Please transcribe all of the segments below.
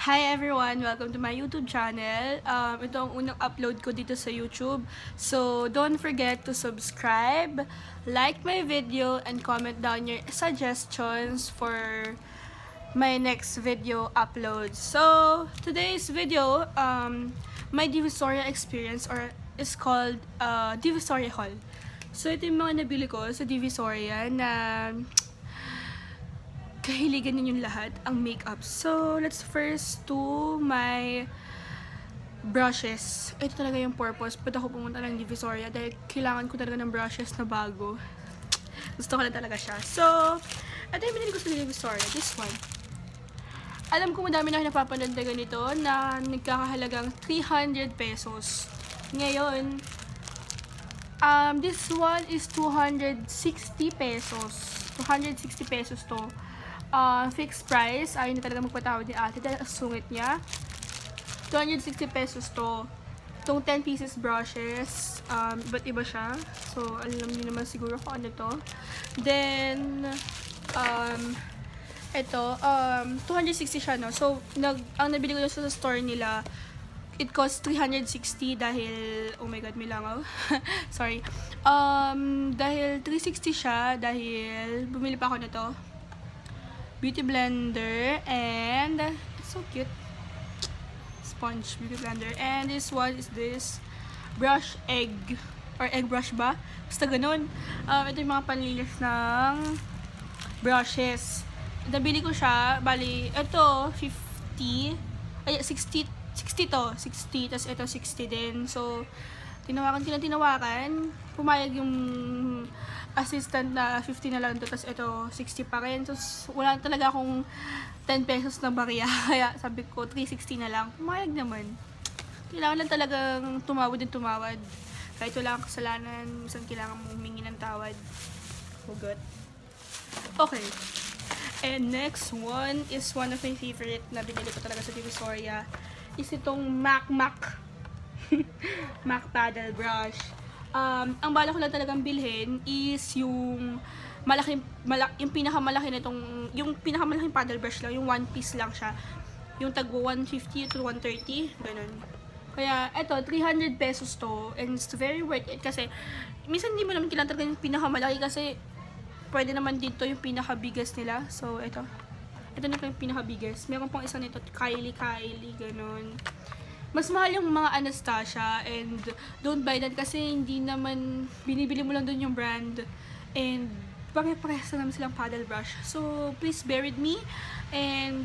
Hi everyone! Welcome to my YouTube channel. Ito ang unang upload ko dito sa YouTube. So, don't forget to subscribe, like my video, and comment down your suggestions for my next video upload. So, today's video, my Divisoria experience is called Divisoria Haul. So, ito yung mga nabili ko sa Divisoria na kahiligan ninyong lahat, ang makeup. So, let's first do my brushes. Ito talaga yung purpose. Ba't ako pumunta ng Divisoria? Dahil kailangan ko talaga ng brushes na bago. Gusto ko na talaga siya. So, ito yung binili ko sa Divisoria. This one. Alam ko madami na napapanood na ganito na nagkakahalagang 300 pesos. Ngayon, this one is 260 pesos. 260 pesos to. Fixed price. Ayaw na talaga magpatawad ni ate dahil ang sungit niya. 260 pesos to. Itong 10 pieces brushes. Iba't iba siya. So, alam niyo naman siguro kung ano to. Then, ito, 260 siya, no? So, ang nabili ko sa store nila, it cost 360 dahil, oh my god, may langaw. Sorry. Dahil 360 siya, dahil bumili pa ako nito. Beauty blender, and it's so cute. Sponge beauty blender. And this one is this brush egg, or egg brush ba? Basta ganun. Ito yung mga panlinis ng brushes. Nabili ko siya, bali, ito 50, ay 60 to, 60, tas ito 60 din. So, tinawakan, pumayag yung assistant na 50 na lang to, tas ito 60 pa rin. Tapos wala talaga akong 10 pesos na barya, kaya sabi ko 360 na lang. Pumayag naman. Kailangan lang talagang tumawad. Kahit wala kang kasalanan, minsan kailangan mong humingi ng tawad. Hugot. Okay. And next one is one of my favorite na binili ko talaga sa Divisoria. Is itong MAC MAC paddle brush. Ang bala ko lang talagang bilhin is yung yung pinakamalaki nitong, yung pinakamalaking paddle brush lang, yung one piece lang siya. Yung tagwa 150 to 130, ganun. Kaya eto 300 pesos to, and it's very worth it kasi minsan hindi mo naman kailangan talaga yung pinakamalaki kasi pwede naman dito yung pinaka-biggest nila. So ito na yung pinaka-biggest. Meron pang isa nito, Kylie, ganun. Mas mahal yung mga Anastasia, and don't buy that kasi hindi naman, binibili mo lang dun yung brand, and pare-parehas na naman silang paddle brush. So, please bear with me, and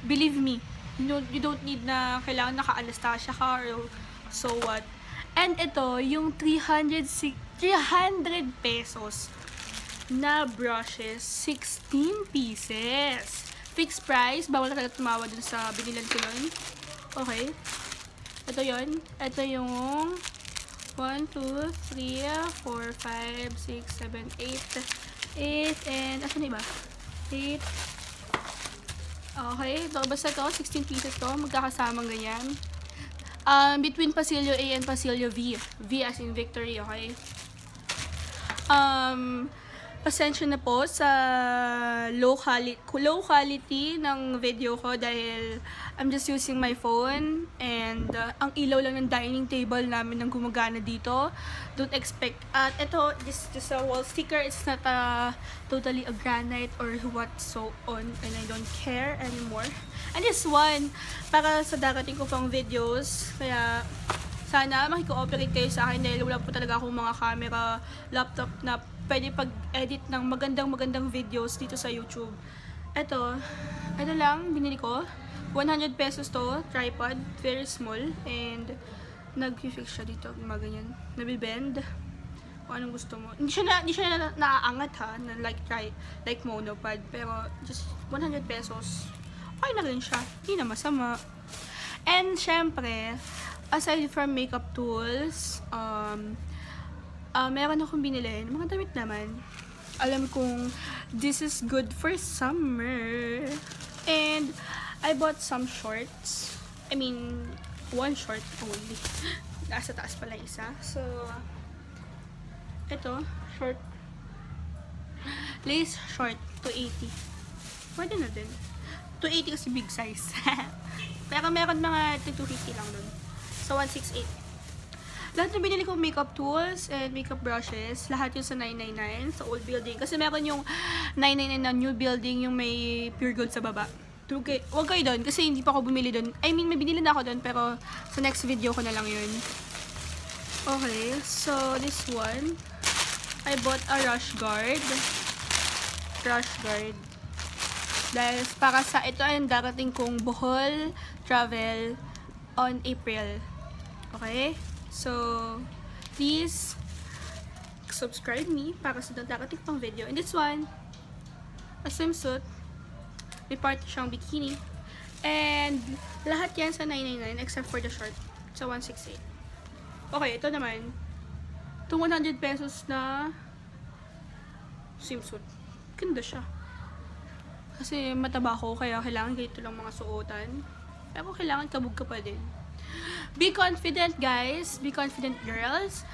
believe me, you don't need na kailangan naka-Anastasia ka, or so what. And ito, yung 300 pesos na brushes, 16 pieces. Fixed price, bawal na talaga tumawa dun sa binilan ko nun. Okay. Ito yun. Ito yung 1, 2, 3, 4, 5, 6, 7, 8, and asan na iba? 8. Okay. Ito, basta ito, 16 pieces to. Magkakasamang ganyan. Between Pasilio A and Pasilio V. V as in victory, okay? Pasensya na po sa low quality ng video ko dahil I'm just using my phone, and ang ilaw lang ng dining table namin nang gumagana dito. Don't expect. At ito, just a wall sticker. It's not totally a granite or what so on, and I don't care anymore. And this one, para sa darating ko pang videos, kaya sana makikooperate kayo sa akin dahil wala po talaga akong mga camera, laptop na pwede pag-edit ng magandang videos dito sa YouTube. Ito lang, binili ko. 100 pesos to, tripod, very small, and nag-fix siya dito, mga ganyan. Nabibend. Kung anong gusto mo. Hindi siya naaangat ha, na like monopod, pero just 100 pesos. Okay na rin siya. Hindi na masama. And syempre, aside from makeup tools, meron akong binili. Mga damit naman. Alam kong this is good for summer. And I bought some shorts. I mean, one short only. Nasa taas pala isa. So, ito, short. Lace short, 280. Pwede na din. 280 kasi big size. Pero meron mga 250 lang dun. So, 168. Lahat na binili kong makeup tools and makeup brushes, lahat yun sa 999 sa old building. Kasi meron yung 999 na new building, yung may pure gold sa baba. Huwag kayo doon kasi hindi pa ako bumili doon. I mean, may binili na ako doon pero sa next video ko na lang yun. Okay, so this one, I bought a Rush Guard. Dahil para sa ito ay darating kong Bohol travel on April. Okay? So, please subscribe me para sa darating pang video. And this one, a swimsuit. May part siyang bikini. And lahat yan sa 999 except for the short. So, 168. Okay, ito naman. Itong 100 pesos na swimsuit. Ganda siya. Kasi mataba ko, kaya kailangan ganito lang mga suotan. Pero kailangan kabog ka pa din. Be confident, guys. Be confident, girls.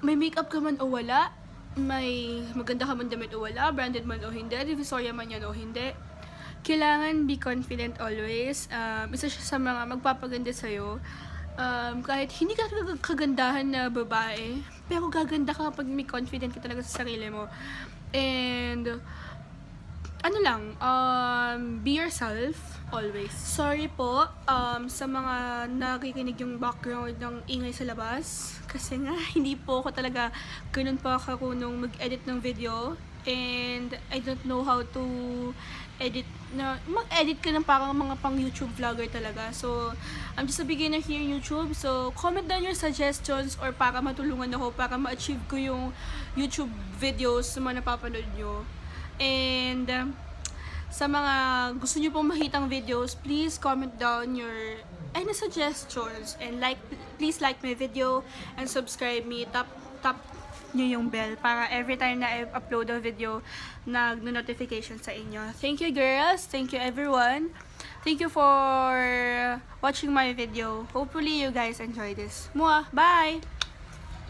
May makeup ka man o wala. May maganda ka man damit o wala. Branded man o hindi. Divisoria man yan o hindi. Kailangan be confident always. Isa siya sa mga magpapaganda sa'yo. Kahit hindi ka kagandahan na babae, pero gaganda ka pag may confident ka talaga sa sarili mo. And ano lang, be yourself always. Sorry po sa mga nakikinig yung background ng ingay sa labas. Kasi nga, hindi po ako talaga ganun pa karunong mag-edit ng video. And I don't know how to edit na mag-edit ka ng parang mga pang YouTube vlogger talaga. So, I'm just a beginner here in YouTube. So, comment down your suggestions or para matulungan ako para ma-achieve ko yung YouTube videos na mga napapanood nyo. And sa mga gusto nyo pong makitang videos, please comment down your any suggestions and please like my video and subscribe me. Tap nyo yung bell para every time na I upload a video, nag-notification sa inyo. Thank you, girls. Thank you, everyone. Thank you for watching my video. Hopefully, you guys enjoy this. Bye!